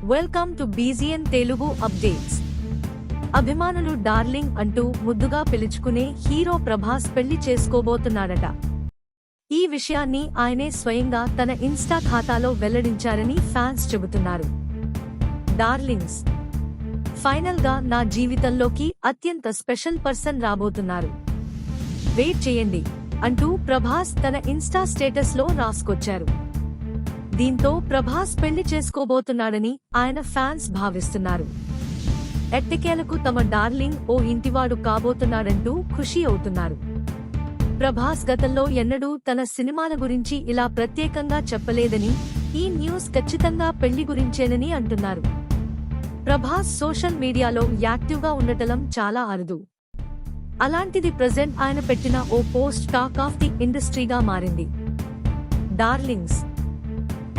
Welcome to బీజీఎన్ Telugu updates. అభిమానులు darling అంటూ ముద్దుగా పిలుచుకునే హీరో ప్రభాస్ పెళ్లి చేసుకోబోతున్నాడట. ఈ విషయాన్ని ఆయనే స్వయంగా తన ఇన్స్టా ఖాతాలో వెల్లడించారని ఫ్యాన్స్ చెబుతున్నారు. డార్లింగ్స్, ఫైనల్ గా నా జీవితంలోకి అత్యంత స్పెషల్ పర్సన్ రాబోతున్నారు, వెయిట్ చేయండి అంటూ ప్రభాస్ తన ఇన్స్టా స్టేటస్ లో రాసుకొచ్చారు. దీంతో ప్రభాస్ పెళ్లి చేసుకోబోతున్నాడని ఆయన ఫ్యాన్స్ భావిస్తున్నారు. ఎట్టకేలకు తమ డార్లింగ్ ఓ ఇంటివాడు కాబోతున్నాడంటూ ఖుషీ అవుతున్నారు. ప్రభాస్ గతంలో ఎన్నడూ తన సినిమాల గురించి ఇలా ప్రత్యేకంగా చెప్పలేదని, ఈ న్యూస్ ఖచ్చితంగా పెళ్లి గురించేనని అంటున్నారు. ప్రభాస్ సోషల్ మీడియాలో యాక్టివ్గా ఉండటం చాలా అరుదు. అలాంటిది ప్రెజెంట్ ఆయన పెట్టిన ఓ పోస్ట్ టాక్ ఆఫ్ ది ఇండస్ట్రీగా మారింది. డార్లింగ్స్,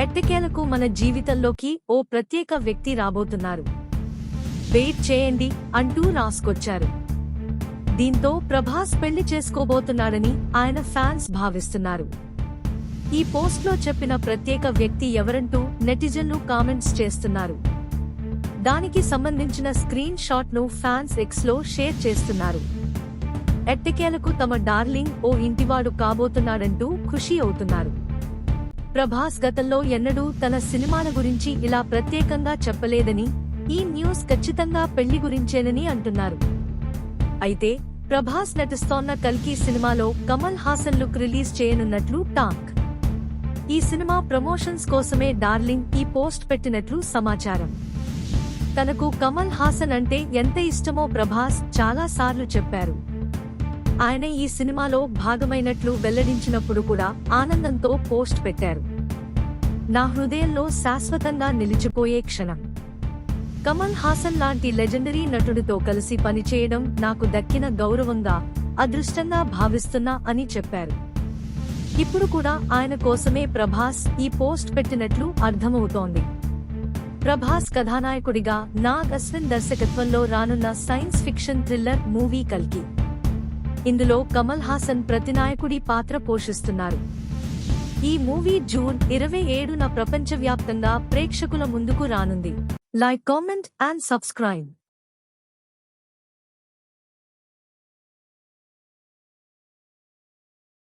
ఎట్టకేలకు మన జీవితంలోకి ఓ ప్రత్యేక వ్యక్తి రాబోతున్నారు, వెయిట్ చేయండి అంటూ రాసుకొచ్చారు. దీంతో ప్రభాస్ పెళ్లి చేసుకోబోతున్నాడని ఆయన ఫ్యాన్స్ భావిస్తున్నారు. ఈ పోస్ట్లో చెప్పిన ప్రత్యేక వ్యక్తి ఎవరంటూ నెటిజన్లు కామెంట్స్ చేస్తున్నారు. దానికి సంబంధించిన స్క్రీన్ షాట్ ను ఫ్యాన్స్ ఎక్స్ లో షేర్ చేస్తున్నారు. ఎట్టకేలకు తమ డార్లింగ్ ఓ ఇంటివాడు కాబోతున్నాడంటూ ఖుషీ అవుతున్నారు. ప్రభాస్ గతంలో ఎన్నడూ తన సినిమాల గురించి ఇలా ప్రత్యేకంగా చెప్పలేదని, ఈ న్యూస్ ఖచ్చితంగా పెళ్లి గురించేనని అంటున్నారు. అయితే ప్రభాస్ నటిస్తోన్న కల్కి సినిమాలో కమల్ హాసన్ లుక్ రిలీజ్ చేయనున్నట్లు టాక్. ఈ సినిమా ప్రమోషన్స్ కోసమే డార్లింగ్ ఈ పోస్ట్ పెట్టినట్లు సమాచారం. తనకు కమల్ హాసన్ అంటే ఎంత ఇష్టమో ప్రభాస్ చాలా సార్లు చెప్పారు. ఆయన ఈ సినిమాలో భాగమైనట్లు వెల్లడించినప్పుడు కూడా ఆనందంతో పోస్ట్ పెట్టారు. నా హృదయంలో శాశ్వతంగా నిలిచిపోయే క్షణం. కమల్ హాసన్ లాంటి లెజెండరీ నటుడితో కలిసి పనిచేయడం నాకు దక్కిన గౌరవంగా, అదృష్టంగా భావిస్తున్నా అని చెప్పారు. ఇప్పుడు కూడా ఆయన కోసమే ప్రభాస్ ఈ పోస్ట్ పెట్టినట్లు అర్థమవుతోంది. ప్రభాస్ కథానాయకుడిగా నాగ్ అశ్విన్ దర్శకత్వంలో రానున్న సైన్స్ ఫిక్షన్ థ్రిల్లర్ మూవీ కల్కి. ఇందులో కమల్ హాసన్ ప్రతినాయకుడి పాత్ర పోషిస్తున్నారు. ఈ మూవీ జూన్ 27న ప్రపంచవ్యాప్తంగా ప్రేక్షకుల ముందుకు రానుంది. Like, comment and subscribe.